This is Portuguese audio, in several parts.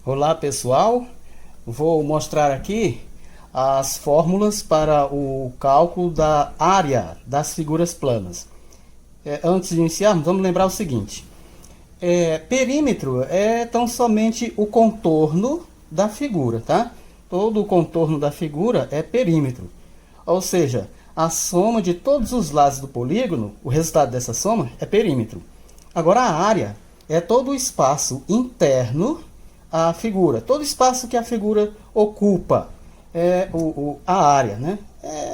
Olá pessoal, vou mostrar aqui as fórmulas para o cálculo da área das figuras planas. Antes de iniciarmos, vamos lembrar o seguinte: perímetro é tão somente o contorno da figura, tá? Todo o contorno da figura é perímetro, ou seja, a soma de todos os lados do polígono, o resultado dessa soma é perímetro. Agora a área é todo o espaço interno à figura, todo espaço que a figura ocupa é a área, né?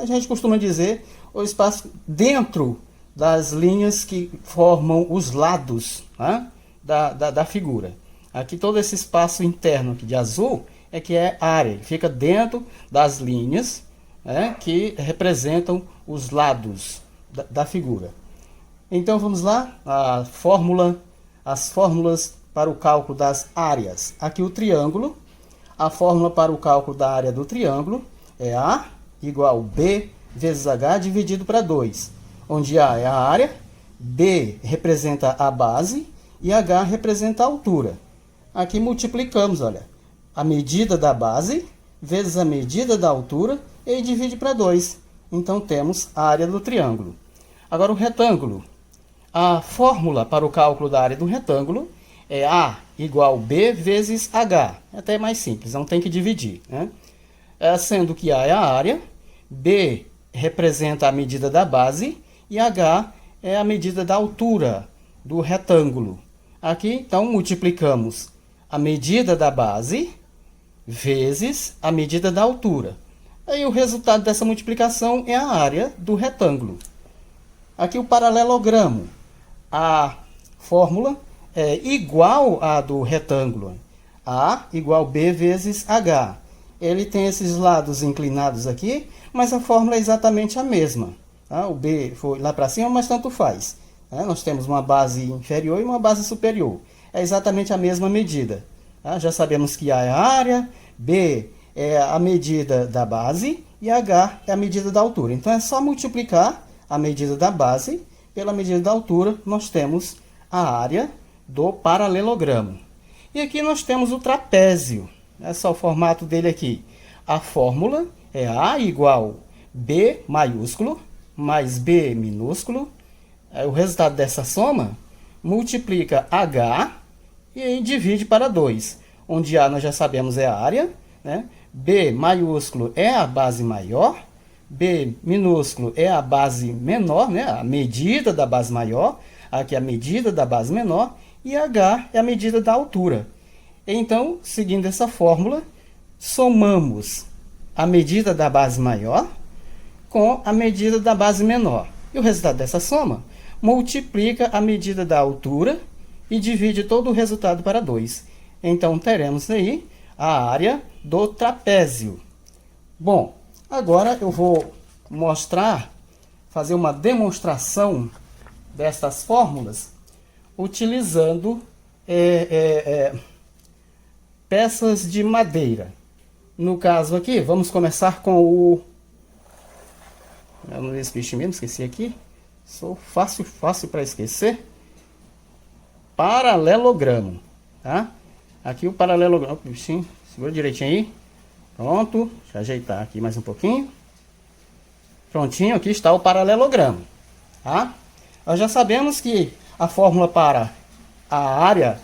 A gente costuma dizer o espaço dentro das linhas que formam os lados, né, da figura. Aqui todo esse espaço interno aqui de azul é que é área, ele fica dentro das linhas, né, que representam os lados da figura. Então vamos lá, as fórmulas para o cálculo das áreas. Aqui o triângulo, a fórmula para o cálculo da área do triângulo é A igual B vezes H dividido para 2, onde A é a área, B representa a base e H representa a altura. Aqui multiplicamos, olha, a medida da base vezes a medida da altura e divide para 2. Então temos a área do triângulo. Agora o retângulo. A fórmula para o cálculo da área do retângulo é A igual B vezes H. É até mais simples, não tem que dividir, né? Sendo que A é a área, B representa a medida da base e H é a medida da altura do retângulo. Aqui, então, multiplicamos a medida da base vezes a medida da altura. Aí o resultado dessa multiplicação é a área do retângulo. Aqui o paralelogramo. A fórmula é igual à do retângulo. A igual B vezes H. Ele tem esses lados inclinados aqui, mas a fórmula é exatamente a mesma. Tá? O B foi lá para cima, mas tanto faz. Tá? Nós temos uma base inferior e uma base superior. É exatamente a mesma medida. Tá? Já sabemos que A é a área, B é a medida da base e H é a medida da altura. Então é só multiplicar a medida da base pela medida da altura, nós temos a área do paralelogramo. E aqui nós temos o trapézio. É só o formato dele aqui. A fórmula é A igual B maiúsculo mais B minúsculo. O resultado dessa soma multiplica H e aí divide para 2. Onde A nós já sabemos é a área, né? B maiúsculo é a base maior, B minúsculo é a base menor, né? A medida da base maior, aqui é a medida da base menor, e H é a medida da altura. Então, seguindo essa fórmula, somamos a medida da base maior com a medida da base menor. E o resultado dessa soma multiplica a medida da altura e divide todo o resultado para 2. Então, teremos aí a área do trapézio. Bom, agora eu vou fazer uma demonstração destas fórmulas utilizando peças de madeira. No caso aqui, vamos começar com o... Vamos ver esse bicho mesmo, esqueci aqui. Sou fácil para esquecer. Paralelogramo, tá? Aqui o paralelogramo, bichinho, segura direitinho aí. Pronto, deixa eu ajeitar aqui mais um pouquinho. Prontinho, aqui está o paralelogramo, tá? Nós já sabemos que a fórmula para a área,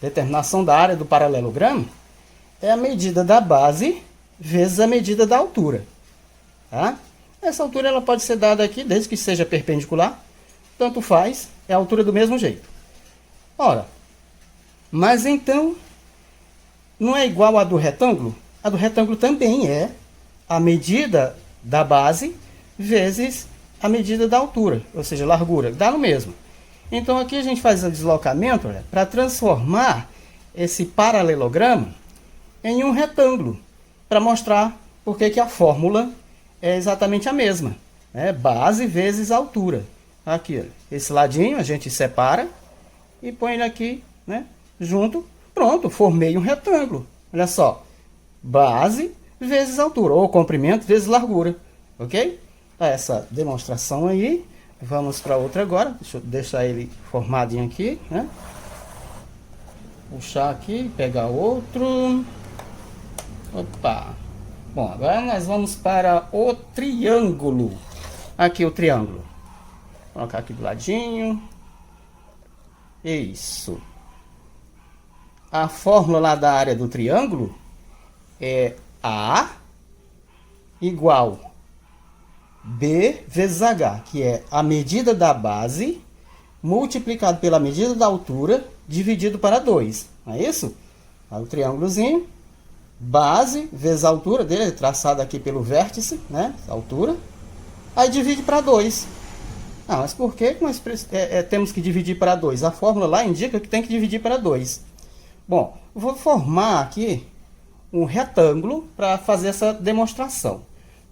determinação da área do paralelogramo, é a medida da base vezes a medida da altura, tá? Essa altura ela pode ser dada aqui, desde que seja perpendicular, tanto faz, é a altura do mesmo jeito. Ora, mas então, não é igual a do retângulo? A do retângulo também é a medida da base vezes a medida da altura, ou seja, largura, dá no mesmo. Então aqui a gente faz o deslocamento para transformar esse paralelogramo em um retângulo, para mostrar porque que a fórmula é exatamente a mesma, né? Base vezes altura. Aqui, esse ladinho a gente separa e põe ele aqui, né, junto. Pronto, formei um retângulo. Olha só. Base vezes altura, ou comprimento vezes largura, ok? Essa demonstração aí, vamos para outra agora, deixa eu deixar ele formadinho aqui, né? puxar aqui, pegar outro. Opa! Bom, agora nós vamos para o triângulo. Aqui o triângulo. Vou colocar aqui do ladinho. Isso. A fórmula lá da área do triângulo é A igual B vezes H, que é a medida da base multiplicado pela medida da altura dividido para 2. Não é isso? Aí o triângulozinho, base vezes a altura dele, traçado aqui pelo vértice, né? A altura. Aí divide para 2. Ah, mas por que nós temos que dividir para 2? A fórmula lá indica que tem que dividir para 2. Bom, eu vou formar aqui um retângulo para fazer essa demonstração.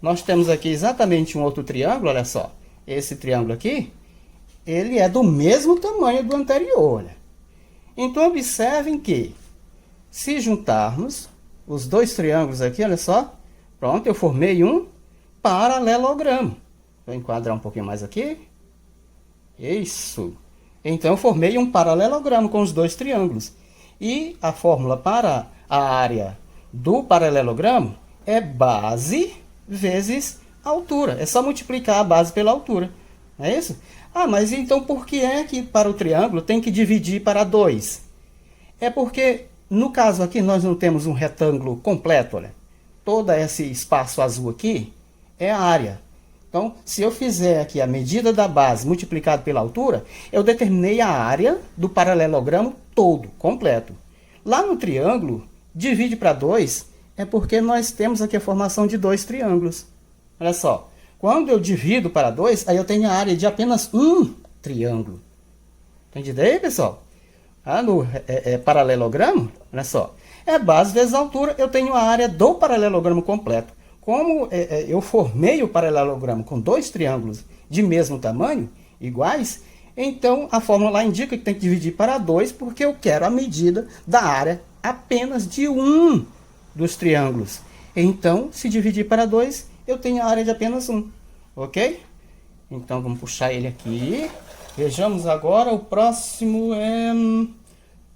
Nós temos aqui exatamente um outro triângulo, olha só. Esse triângulo aqui, ele é do mesmo tamanho do anterior, olha. Então, observem que, se juntarmos os dois triângulos aqui, olha só. Pronto, eu formei um paralelogramo. Vou enquadrar um pouquinho mais aqui. Isso. Então, eu formei um paralelogramo com os dois triângulos. E a fórmula para a área do paralelogramo é base vezes altura. É só multiplicar a base pela altura. Não é isso? Ah, mas então por que é que para o triângulo tem que dividir para 2? É porque, no caso aqui, nós não temos um retângulo completo, olha. Todo esse espaço azul aqui é a área. Então, se eu fizer aqui a medida da base multiplicado pela altura, eu determinei a área do paralelogramo todo, completo. Lá no triângulo, divide para 2, é porque nós temos aqui a formação de dois triângulos. Olha só, quando eu divido para 2, aí eu tenho a área de apenas um triângulo. Entendido aí, pessoal? No paralelogramo, olha só, é base vezes altura, eu tenho a área do paralelogramo completo. Como eu formei o paralelogramo com dois triângulos de mesmo tamanho, iguais, então a fórmula lá indica que tem que dividir para 2, porque eu quero a medida da área apenas de um dos triângulos. Então, se dividir para 2, eu tenho a área de apenas um. Ok? Então, vamos puxar ele aqui. Vejamos agora, o próximo é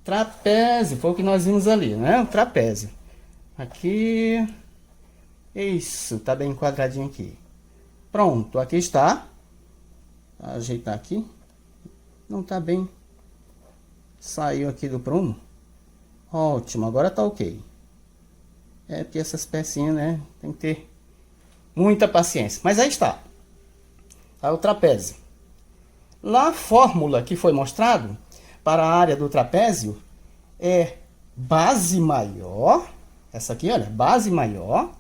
trapézio. Foi o que nós vimos ali, né? O trapézio. Aqui. Isso, está bem enquadradinho aqui. Pronto, aqui está. Vou ajeitar aqui. Não está bem. Saiu aqui do prumo. Ótimo, agora está ok. É porque essas pecinhas, né? Tem que ter muita paciência. Mas aí está. Tá o trapézio. Lá a fórmula que foi mostrado para a área do trapézio é base maior. Essa aqui, olha, base maior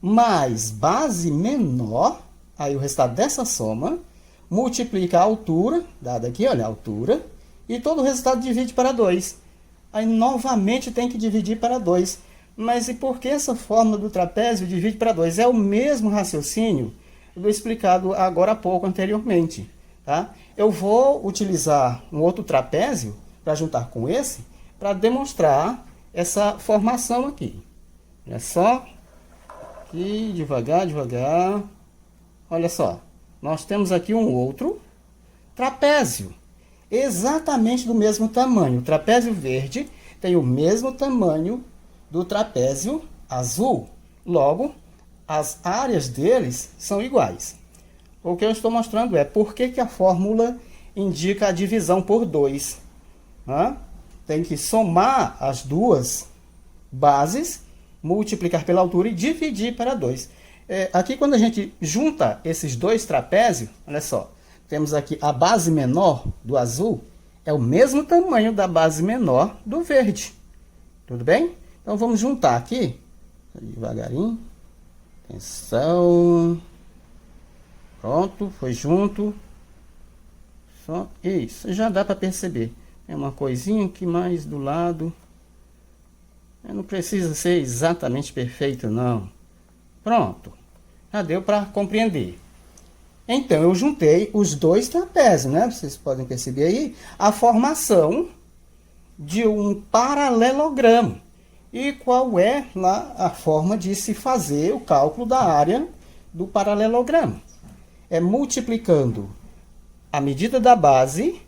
mais base menor, aí o resultado dessa soma, multiplica a altura, dada aqui, olha, a altura, e todo o resultado divide para 2. Aí, novamente, tem que dividir para 2. Mas e por que essa fórmula do trapézio divide para 2? É o mesmo raciocínio do explicado agora há pouco, anteriormente. Tá? Eu vou utilizar um outro trapézio para juntar com esse, para demonstrar essa formação aqui. Olha só. Aqui, devagar, devagar. Olha só, nós temos aqui um outro trapézio, exatamente do mesmo tamanho. O trapézio verde tem o mesmo tamanho do trapézio azul. Logo, as áreas deles são iguais. O que eu estou mostrando é por que a fórmula indica a divisão por 2. Tem que somar as duas bases, multiplicar pela altura e dividir para 2. Aqui, quando a gente junta esses dois trapézios, olha só, temos aqui a base menor do azul, é o mesmo tamanho da base menor do verde. Tudo bem? Então, vamos juntar aqui, devagarinho. Atenção. Pronto, foi junto. Só isso, já dá para perceber. É uma coisinha aqui mais do lado. Não precisa ser exatamente perfeito, não. Pronto. Já deu para compreender. Então, eu juntei os dois trapézios, né? Vocês podem perceber aí a formação de um paralelogramo. E qual é lá a forma de se fazer o cálculo da área do paralelogramo? É multiplicando a medida da base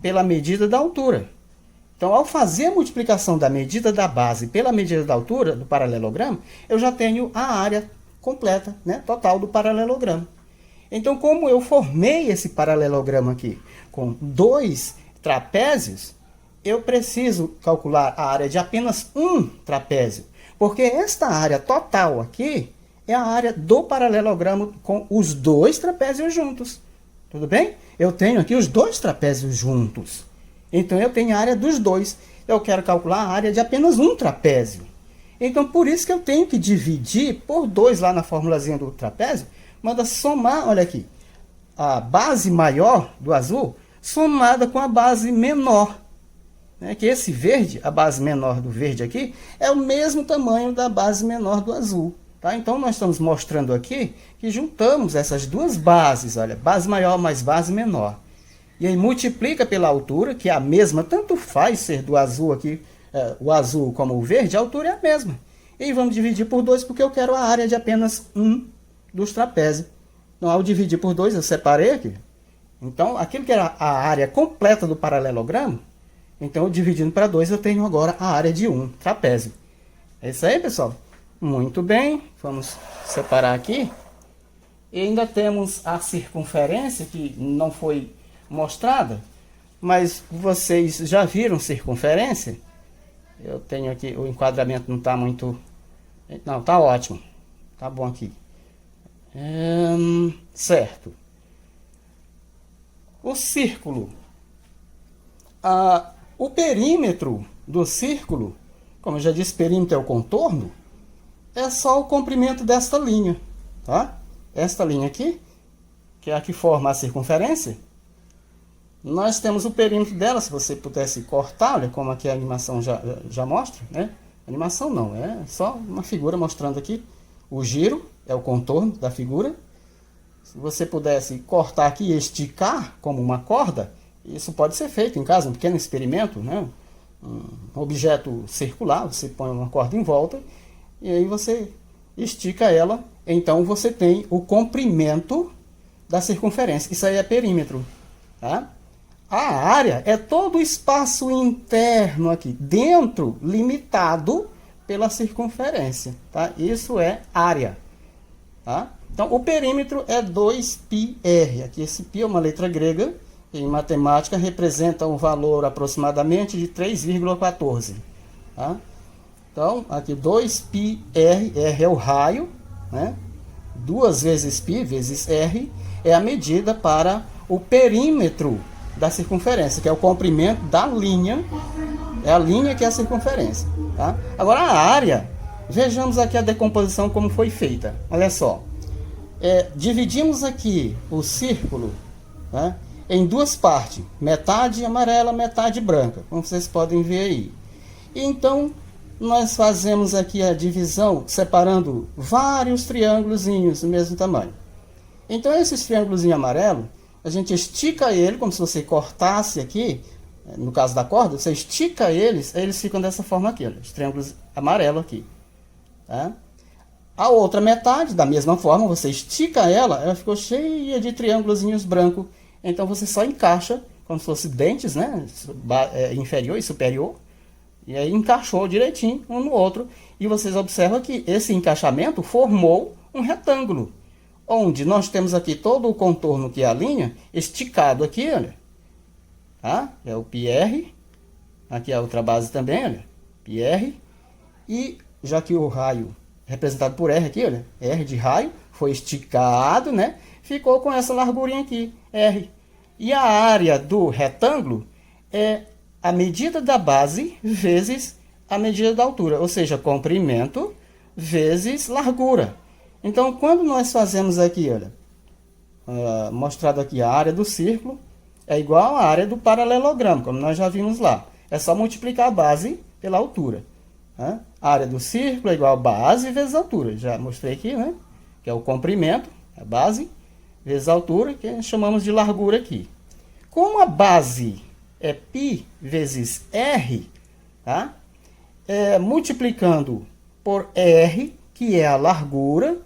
pela medida da altura. Então, ao fazer a multiplicação da medida da base pela medida da altura do paralelogramo, eu já tenho a área completa, né, total do paralelogramo. Então, como eu formei esse paralelogramo aqui com 2 trapézios, eu preciso calcular a área de apenas um trapézio, porque esta área total aqui é a área do paralelogramo com os 2 trapézios juntos. Tudo bem? Eu tenho aqui os 2 trapézios juntos. Então, eu tenho a área dos 2. Eu quero calcular a área de apenas um trapézio. Então, por isso que eu tenho que dividir por 2 lá na formulazinha do trapézio. Manda somar, olha aqui, a base maior do azul somada com a base menor. Né? Que esse verde, a base menor do verde aqui, é o mesmo tamanho da base menor do azul. Tá? Então, nós estamos mostrando aqui que juntamos essas duas bases, olha, base maior mais base menor. E aí multiplica pela altura, que é a mesma, tanto faz ser do azul aqui, o azul como o verde, a altura é a mesma. E vamos dividir por 2, porque eu quero a área de apenas um dos trapézios. Então, ao dividir por 2, eu separei aqui. Então, aquilo que era a área completa do paralelogramo, então, eu dividindo para 2, eu tenho agora a área de um trapézio. É isso aí, pessoal? Muito bem, vamos separar aqui. E ainda temos a circunferência, que não foi mostrada, mas vocês já viram circunferência? Eu tenho aqui, o enquadramento não está muito... Não, está ótimo. Tá bom aqui. Certo. O círculo. O perímetro do círculo, como eu já disse, perímetro é o contorno, é só o comprimento desta linha. Tá? Esta linha aqui, que é a que forma a circunferência, nós temos o perímetro dela. Se você pudesse cortar, olha como aqui a animação já mostra, né? Animação não, é só uma figura mostrando aqui. O giro é o contorno da figura. Se você pudesse cortar aqui e esticar como uma corda, isso pode ser feito em casa, um pequeno experimento, né? Um objeto circular, você põe uma corda em volta e aí você estica ela, então você tem o comprimento da circunferência. Isso aí é perímetro, tá? A área é todo o espaço interno aqui, dentro, limitado pela circunferência, tá? Isso é área, tá? Então, o perímetro é 2πr. Aqui esse π é uma letra grega, em matemática representa um valor aproximadamente de 3,14. Tá? Então, aqui 2πr, r é o raio, né? 2 vezes π vezes r é a medida para o perímetro da circunferência, que é o comprimento da linha, é a linha que é a circunferência. Tá? Agora a área, vejamos aqui a decomposição como foi feita. Olha só, dividimos aqui o círculo, né, em 2 partes, metade amarela, metade branca, como vocês podem ver aí. Então, nós fazemos aqui a divisão separando vários triângulozinhos do mesmo tamanho. Então, esses triângulos amarelos, a gente estica ele, como se você cortasse aqui, no caso da corda, você estica eles, aí eles ficam dessa forma aqui, olha, os triângulos amarelos aqui. Tá? A outra metade, da mesma forma, você estica ela ficou cheia de triângulozinhos brancos. Então, você só encaixa, como se fosse dentes, né? Inferior e superior. E aí encaixou direitinho um no outro. E vocês observam que esse encaixamento formou um retângulo. Onde nós temos aqui todo o contorno que é a linha, esticado aqui, olha. Tá? É o πr. Aqui a outra base também, olha. πr. E já que o raio representado por R aqui, olha, R de raio, foi esticado, né? Ficou com essa largurinha aqui, R. E a área do retângulo é a medida da base vezes a medida da altura, ou seja, comprimento vezes largura. Então, quando nós fazemos aqui, olha, mostrado aqui a área do círculo, é igual à área do paralelogramo, como nós já vimos lá. É só multiplicar a base pela altura. Né? A área do círculo é igual a base vezes altura. Já mostrei aqui, né? Que é o comprimento, a base, vezes a altura, que chamamos de largura aqui. Como a base é π vezes r, tá? Multiplicando por r, que é a largura,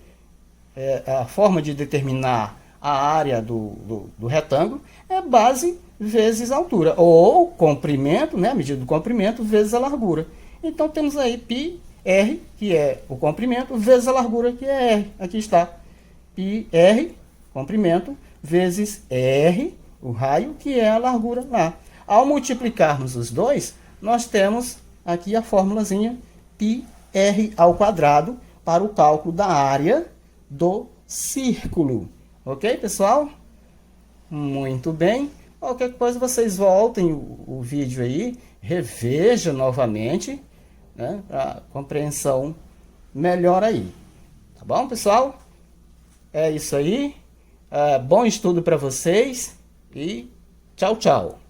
a forma de determinar a área do retângulo, é base vezes a altura, ou comprimento, né, a medida do comprimento, vezes a largura. Então, temos aí πr, que é o comprimento, vezes a largura, que é r. Aqui está. πr, comprimento, vezes r, o raio, que é a largura lá. Ao multiplicarmos os dois, nós temos aqui a formulazinha πr ao quadrado para o cálculo da área do círculo. Ok, pessoal? Muito bem. Qualquer coisa, vocês voltem o vídeo aí, reveja novamente, né, para compreensão melhor aí. Tá bom, pessoal? É isso aí. Bom estudo para vocês e tchau, tchau.